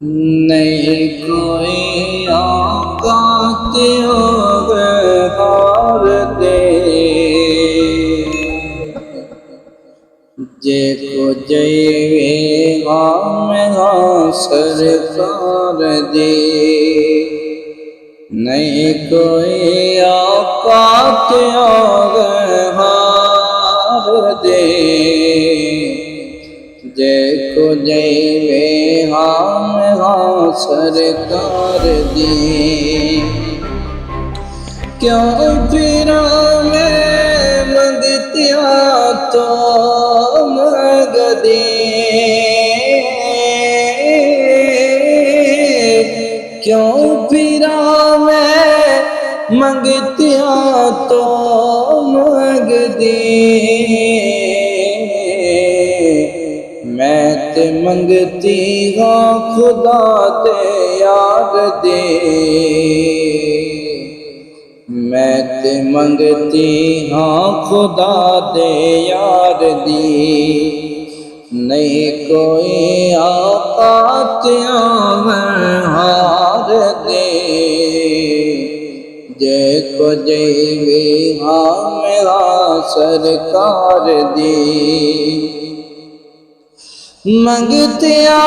नहीं कोई औकात हार दे जे को जैवे सरकार दे। नहीं कोई औकात हार दे जे को जैवे सरकार दी। क्यों फिरा मैं मंगतिया तो मग दे, क्यों फिरा मैं मंगतिया तो मग दे। मैं ते मंगती हाँ खुदा ते यार दे, मैं ते मंगती हाँ खुदा दे यार दी। नहीं कोई औकात हार दे जे को जैवे मेरा सरकार दी। मंगतिया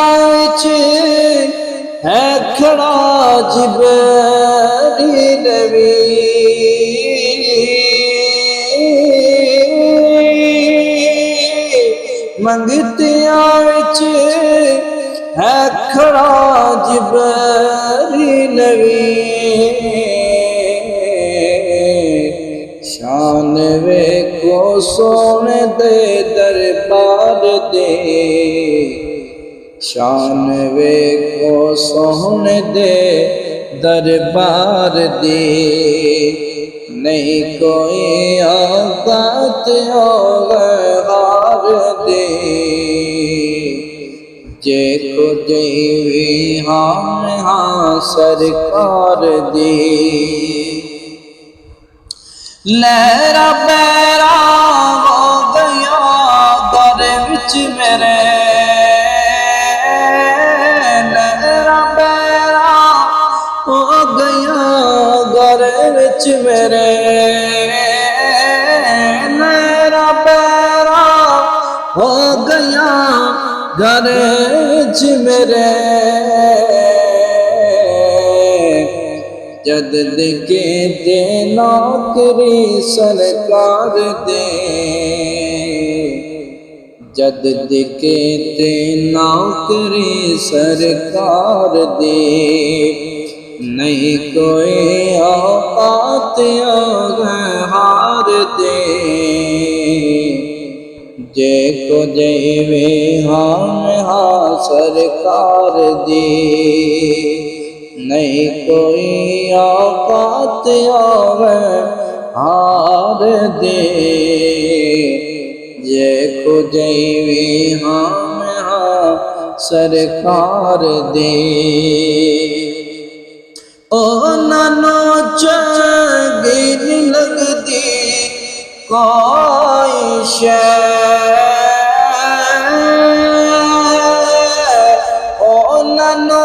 है खड़ा जिब्रील भी, मंगतिया है खड़ा जिब्रील भी। शान वे को सोने दे दरबार दे, शान वे को सोने दे दरबार दे। नहीं कोई औकात हार दे जे को जैवी हाँ सरकार दी। लहरा पैरा हो गया घर विच मेरे, लहरा पैरा हो गया घर विच मेरे, लहरा पैरा हो गया घर विच मेरे। जद के दे नौकरी सरकार दे, जद के दे नौकरी सरकार दे। नहीं कोई औकात हार दे जे को जैवे हाँ सरकार दे। नहीं कोई औकात हार दे जे को जैवी हाँ सरकार दे। ओ नानो चंगिल लगदी कोई शै, ओ नानो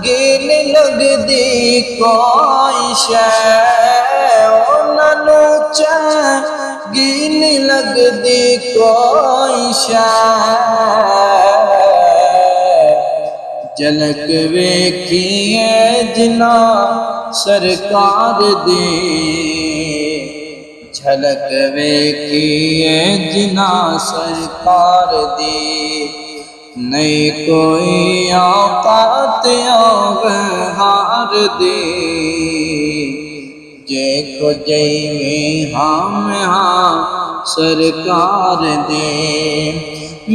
गिल लगदी कोई शै, उन्हां गिल लगदी कोई शै। झलक वेखिए जिना सरकार दे, झलक वेखिए जिना सरकार दे। नहीं कोई औकात हार दे जे को जैवे हाँ सरकार दे।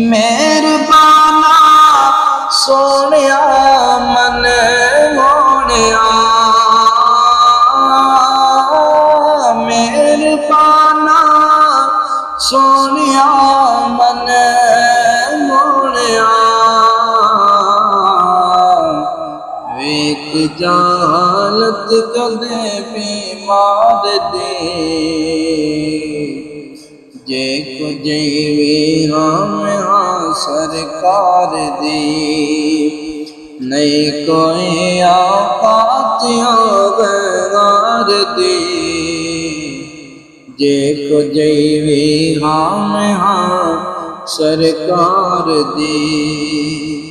मेहरबाना सोनिया मन मोनिया, मेहरबाना सोनिया मन मोनिया। वेख जालत कदे बीमार दे जे को जैवे हाँ सरकार दे। नहीं कोई औकात गैर दी जे कुछ भी हाँ में हाँ सरकार दी